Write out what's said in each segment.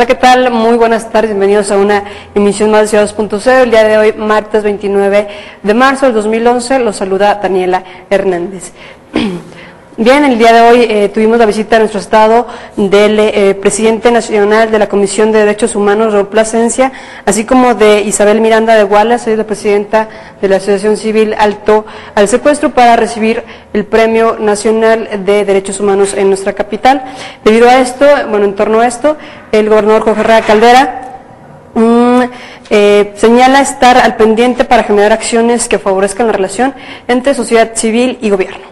Hola, ¿qué tal? Muy buenas tardes, bienvenidos a una emisión más de Ciudad 2.0. El día de hoy, martes 29 de marzo del 2011, los saluda Daniela Hernández. Bien, el día de hoy tuvimos la visita a nuestro estado del presidente nacional de la Comisión de Derechos Humanos, Raúl Plasencia, así como de Isabel Miranda de Gualas, soy la presidenta de la Asociación Civil Alto al Secuestro, para recibir el Premio Nacional de Derechos Humanos en nuestra capital. Debido a esto, en torno a esto, el gobernador Jorge Herrera Caldera señala estar al pendiente para generar acciones que favorezcan la relación entre sociedad civil y gobierno.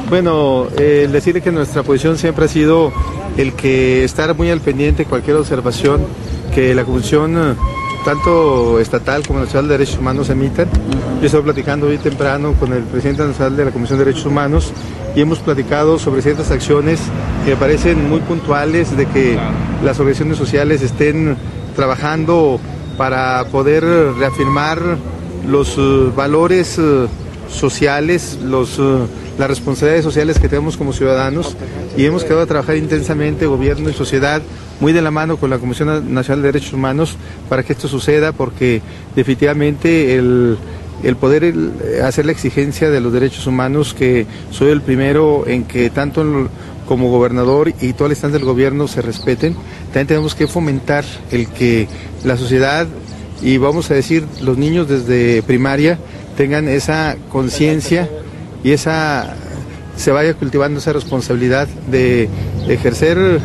Bueno, decirle que nuestra posición siempre ha sido el que estar muy al pendiente de cualquier observación que la Comisión, tanto estatal como nacional de Derechos Humanos, emitan. Yo estaba platicando hoy temprano con el presidente nacional de la Comisión de Derechos Humanos y hemos platicado sobre ciertas acciones que me parecen muy puntuales, de que las organizaciones sociales estén trabajando para poder reafirmar los valores sociales, las responsabilidades sociales que tenemos como ciudadanos, y hemos quedado a trabajar intensamente, gobierno y sociedad, muy de la mano con la Comisión Nacional de Derechos Humanos para que esto suceda, porque definitivamente el poder hacer la exigencia de los derechos humanos, que soy el primero en que tanto como gobernador y toda la instancia del gobierno se respeten, también tenemos que fomentar el que la sociedad, y vamos a decir los niños desde primaria, tengan esa conciencia y se vaya cultivando esa responsabilidad de ejercer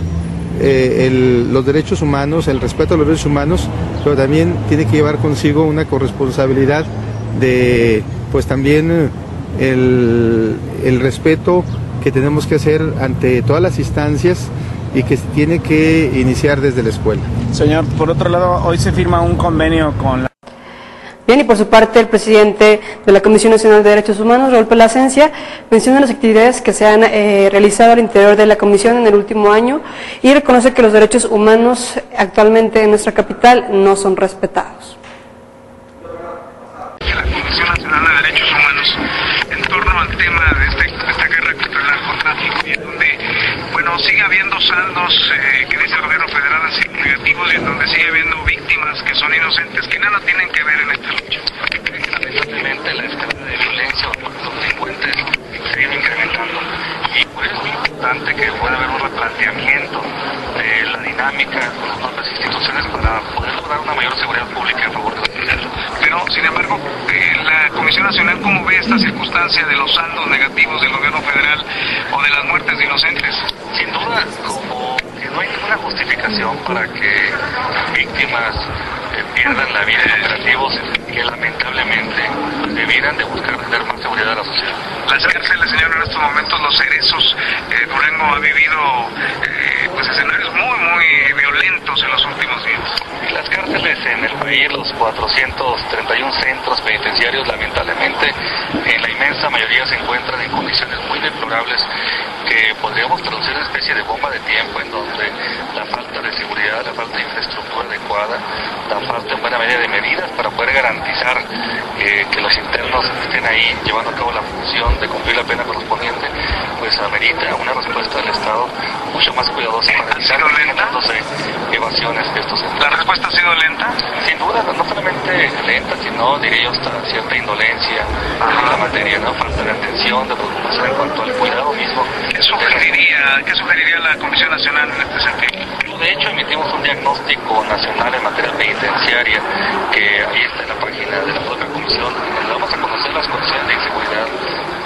los derechos humanos, el respeto a los derechos humanos, pero también tiene que llevar consigo una corresponsabilidad de, pues también el respeto que tenemos que hacer ante todas las instancias y que se tiene que iniciar desde la escuela. Señor, por otro lado, hoy se firma un convenio con la... Bien, y por su parte, el presidente de la Comisión Nacional de Derechos Humanos, Raúl Plasencia, menciona las actividades que se han realizado al interior de la Comisión en el último año y reconoce que los derechos humanos actualmente en nuestra capital no son respetados. La Comisión Nacional de Derechos Humanos, en torno al tema de esta guerra contra el narcotráfico, y en donde, sigue habiendo saldos que dice el gobierno federal así negativos, y en donde sigue habiendo víctimas que son inocentes, que nada tienen que ver en esta lucha. Lamentablemente la escala de violencia o los delincuentes se viene incrementando, y por eso es muy importante que pueda haber un replanteamiento de la dinámica con las propias instituciones para poder lograr una mayor seguridad pública en favor de la sociedad. Pero, sin embargo, la Comisión Nacional, ¿cómo ve esta circunstancia de los saldos negativos del gobierno federal o de las muertes de inocentes? Sin duda, como que no hay ninguna justificación para que víctimas pierdan la vida en operativos que lamentablemente debieran de buscar tener más seguridad a la sociedad. Las cárceles, señor, en estos momentos los cerezos, Durango ha vivido escenarios muy violentos en los últimos días. Y las cárceles en el país, los 431 centros penitenciarios, lamentablemente en la inmensa mayoría se encuentran en condiciones muy deplorables, que podríamos traducir una especie de bomba de tiempo, en donde la falta de seguridad, la falta de infraestructura adecuada, la falta en buena medida de medidas para poder garantizar que los internos estén ahí llevando a cabo la función de cumplir la pena correspondiente, pues amerita una respuesta del Estado mucho más cuidadosa para evitar evasiones de estos centros. ¿La respuesta ha sido lenta? Sin duda, no solamente lenta, sino diría yo hasta cierta indolencia en la materia, ¿no? Falta de atención, de preocupación en cuanto al cuidado mismo. ¿Qué sugeriría la Comisión Nacional en este sentido? De hecho, emitimos un diagnóstico nacional en materia penitenciaria, que ahí está en la página de la propia Comisión, donde vamos a conocer las condiciones de inseguridad,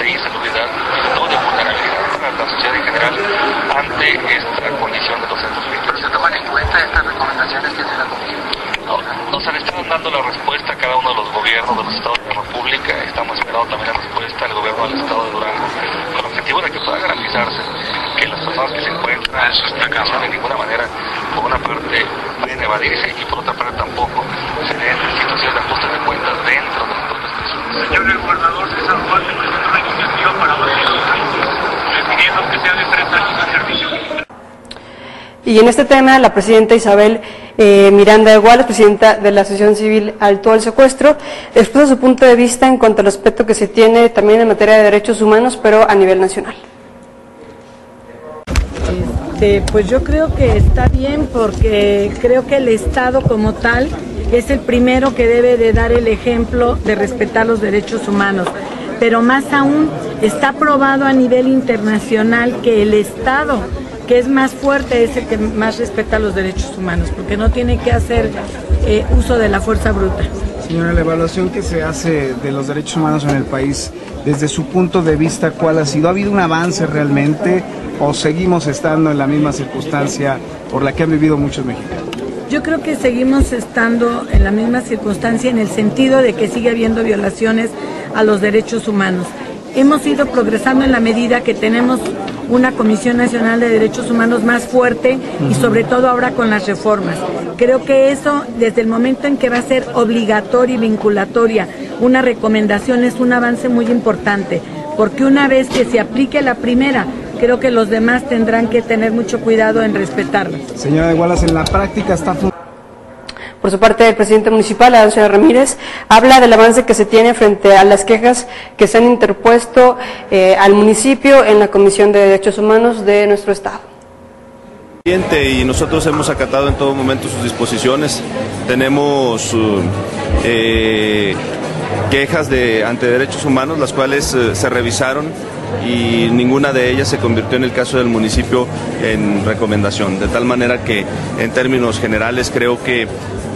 de insalubridad y no de vulnerabilidad para la sociedad en general ante esta condición de los centros penitenciarios. ¿Se toman en cuenta estas recomendaciones que hace la Comisión? No, nos han estado dando la respuesta a cada uno de los gobiernos de los estados de la República. Estamos esperando también la respuesta del gobierno del estado de Durango, con el objetivo de que pueda garantizarse que las personas que se encuentran de ninguna manera, por una parte, vayan a evadirse, y por otra parte tampoco se den situaciones de ajustes de cuentas dentro de las propias prisiones. Señor el gobernador César Duarte presentó una iniciativa para bajar los años, pidiendo que sea de 3 años de servicio militar. Y en este tema, la presidenta Isabel Miranda de Gualas, presidenta de la Asociación Civil Alto al Secuestro, expuso su punto de vista en cuanto al respeto que se tiene también en materia de derechos humanos, pero a nivel nacional. Pues yo creo que está bien porque creo que el Estado como tal es el primero que debe de dar el ejemplo de respetar los derechos humanos. Pero más aún, está probado a nivel internacional que el Estado, que es más fuerte, es el que más respeta los derechos humanos, porque no tiene que hacer uso de la fuerza bruta. Señora, la evaluación que se hace de los derechos humanos en el país, desde su punto de vista, ¿cuál ha sido? ¿Ha habido un avance realmente o seguimos estando en la misma circunstancia por la que han vivido muchos mexicanos? Yo creo que seguimos estando en la misma circunstancia en el sentido de que sigue habiendo violaciones a los derechos humanos. Hemos ido progresando en la medida que tenemos una Comisión Nacional de Derechos Humanos más fuerte y sobre todo ahora con las reformas. Creo que eso, desde el momento en que va a ser obligatoria y vinculatoria una recomendación, es un avance muy importante, porque una vez que se aplique la primera, creo que los demás tendrán que tener mucho cuidado en respetarlas. Señora de Wallace, en la práctica está funcionando. Por su parte, el presidente municipal, Antonio Ramírez, habla del avance que se tiene frente a las quejas que se han interpuesto al municipio en la Comisión de Derechos Humanos de nuestro estado. Y nosotros hemos acatado en todo momento sus disposiciones. Tenemos quejas ante derechos humanos, las cuales se revisaron y ninguna de ellas se convirtió en el caso del municipio en recomendación. De tal manera que, en términos generales, creo que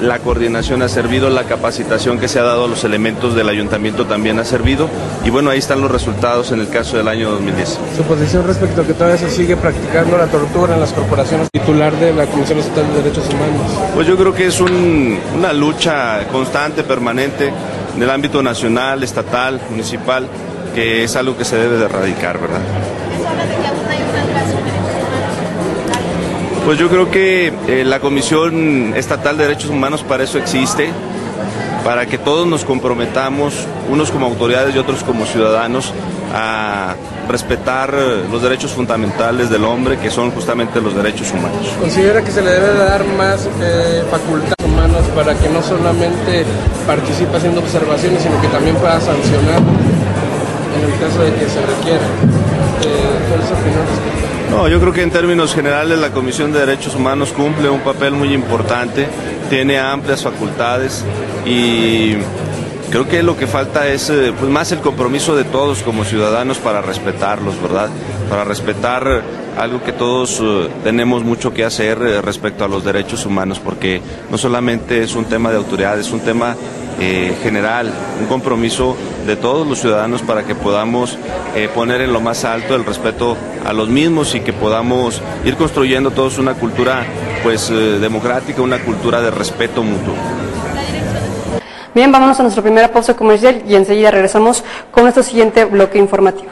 la coordinación ha servido, la capacitación que se ha dado a los elementos del ayuntamiento también ha servido, y bueno, ahí están los resultados en el caso del año 2010. Su posición respecto a que todavía se sigue practicando la tortura en las corporaciones, titular de la Comisión Estatal de Derechos Humanos. Pues yo creo que es una lucha constante, permanente, en el ámbito nacional, estatal, municipal, que es algo que se debe de erradicar, ¿verdad? ¿Eso habla de que aún hay una relación de derechos humanos? Pues yo creo que la Comisión Estatal de Derechos Humanos para eso existe, para que todos nos comprometamos, unos como autoridades y otros como ciudadanos, a respetar los derechos fundamentales del hombre, que son justamente los derechos humanos. ¿Considera que se le debe dar más facultades humanas para que no solamente participe haciendo observaciones, sino que también pueda sancionar en el caso de que se requiera? ¿Cuál es su opinión respecto? No, yo creo que en términos generales la Comisión de Derechos Humanos cumple un papel muy importante, tiene amplias facultades y creo que lo que falta es pues más el compromiso de todos como ciudadanos para respetarlos, ¿verdad? Para respetar algo que todos tenemos mucho que hacer respecto a los derechos humanos, porque no solamente es un tema de autoridad, es un tema general, un compromiso de todos los ciudadanos para que podamos poner en lo más alto el respeto a los mismos y que podamos ir construyendo todos una cultura pues democrática, una cultura de respeto mutuo. Bien, vámonos a nuestra primera pausa comercial y enseguida regresamos con nuestro siguiente bloque informativo.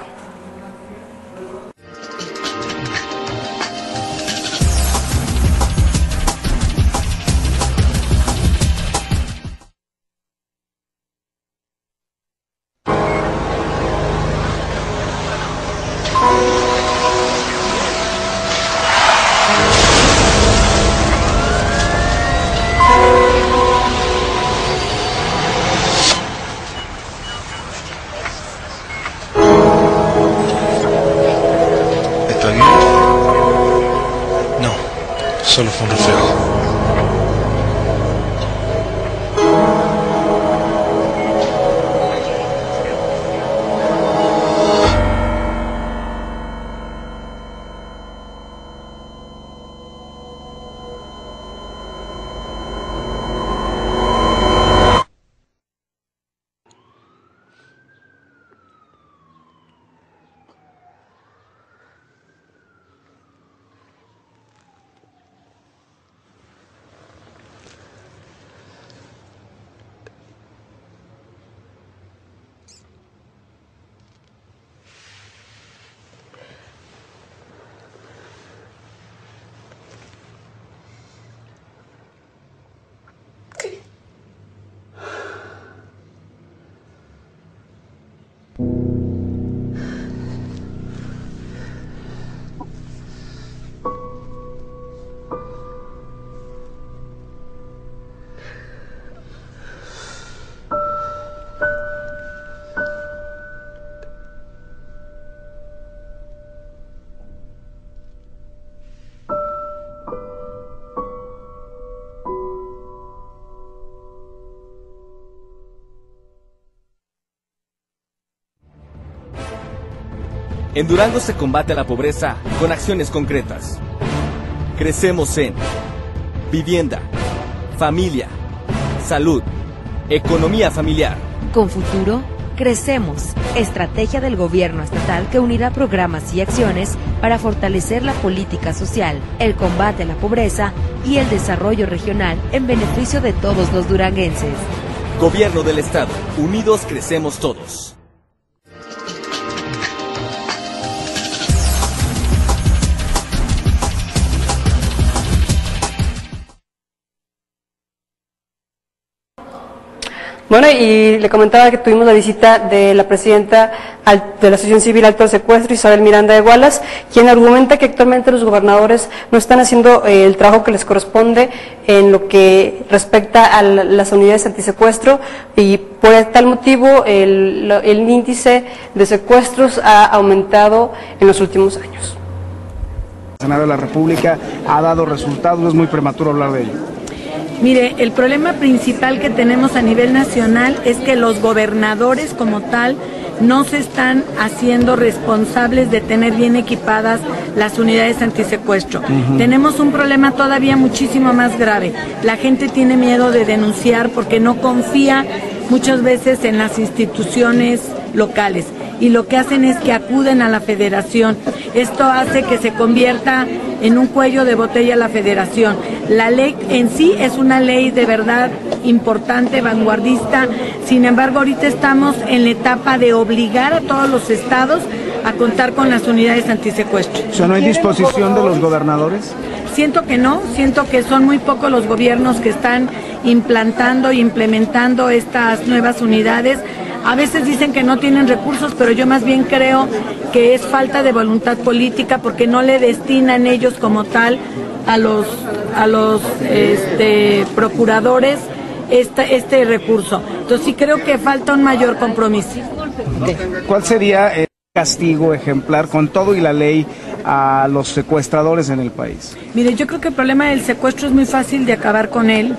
Solo fue un reflejo. En Durango se combate a la pobreza con acciones concretas. Crecemos en vivienda, familia, salud, economía familiar. Con Futuro, crecemos. Estrategia del gobierno estatal que unirá programas y acciones para fortalecer la política social, el combate a la pobreza y el desarrollo regional en beneficio de todos los duranguenses. Gobierno del Estado. Unidos crecemos todos. Bueno, y le comentaba que tuvimos la visita de la presidenta de la Asociación Civil Alto al Secuestro, Isabel Miranda de Gualas, quien argumenta que actualmente los gobernadores no están haciendo el trabajo que les corresponde en lo que respecta a las unidades antisecuestro, y por tal motivo el índice de secuestros ha aumentado en los últimos años. El Senado de la República ha dado resultados, es muy prematuro hablar de ello. Mire, el problema principal que tenemos a nivel nacional es que los gobernadores como tal no se están haciendo responsables de tener bien equipadas las unidades antisecuestro. Tenemos un problema todavía muchísimo más grave. La gente tiene miedo de denunciar porque no confía muchas veces en las instituciones locales, y lo que hacen es que acuden a la federación. Esto hace que se convierta en un cuello de botella la federación. La ley en sí es una ley de verdad importante, vanguardista. Sin embargo, ahorita estamos en la etapa de obligar a todos los estados a contar con las unidades antisecuestro. O sea, ¿no hay disposición de los gobernadores? Siento que no, siento que son muy pocos los gobiernos que están implantando e implementando estas nuevas unidades. A veces dicen que no tienen recursos, pero yo más bien creo que es falta de voluntad política, porque no le destinan ellos como tal a los procuradores este recurso. Entonces sí creo que falta un mayor compromiso. ¿Cuál sería el castigo ejemplar con todo y la ley a los secuestradores en el país? Mire, yo creo que el problema del secuestro es muy fácil de acabar con él.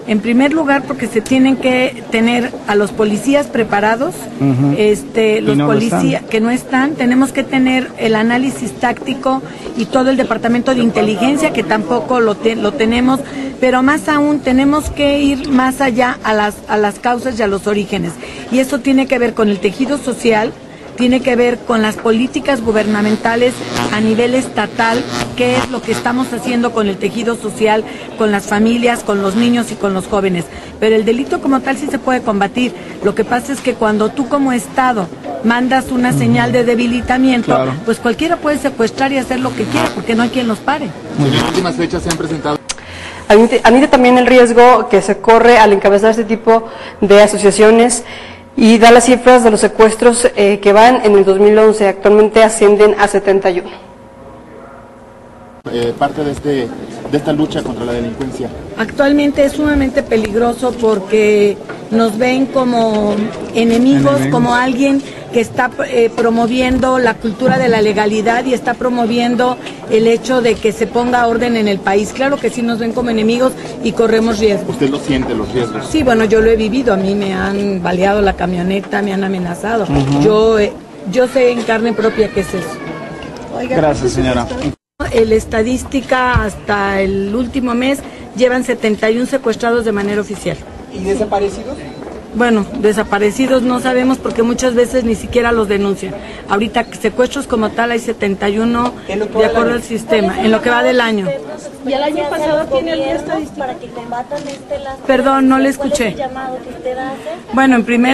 En primer lugar, porque se tienen que tener a los policías preparados, los policías que no están, tenemos que tener el análisis táctico y todo el departamento de inteligencia, que tampoco lo tenemos, pero más aún tenemos que ir más allá a las causas y a los orígenes. Y eso tiene que ver con el tejido social, tiene que ver con las políticas gubernamentales a nivel estatal, qué es lo que estamos haciendo con el tejido social, con las familias, con los niños y con los jóvenes. Pero el delito como tal sí se puede combatir. Lo que pasa es que cuando tú como Estado mandas una señal de debilitamiento, claro, pues cualquiera puede secuestrar y hacer lo que quiera, porque no hay quien los pare. En las últimas fechas se han presentado... Admite también el riesgo que se corre al encabezar este tipo de asociaciones, y da las cifras de los secuestros que van en el 2011, actualmente ascienden a 71. Parte de esta lucha contra la delincuencia. Actualmente es sumamente peligroso porque nos ven como enemigos, como alguien que está promoviendo la cultura de la legalidad y está promoviendo el hecho de que se ponga orden en el país. Claro que sí nos ven como enemigos y corremos riesgos. ¿Usted lo siente, los riesgos? Sí, bueno, yo lo he vivido, a mí me han baleado la camioneta, me han amenazado. Yo sé en carne propia qué es eso. Oiga, gracias, señora. La estadística hasta el último mes llevan 71 secuestrados de manera oficial. ¿Y desaparecidos? Bueno, desaparecidos no sabemos porque muchas veces ni siquiera los denuncian. Ahorita secuestros como tal hay 71 de acuerdo al sistema, en lo que va del año. ¿Y el año pasado tiene alguna estadística para que combatan las... Perdón, no le escuché. ¿Cuál es el llamado que usted hace? Bueno, en primer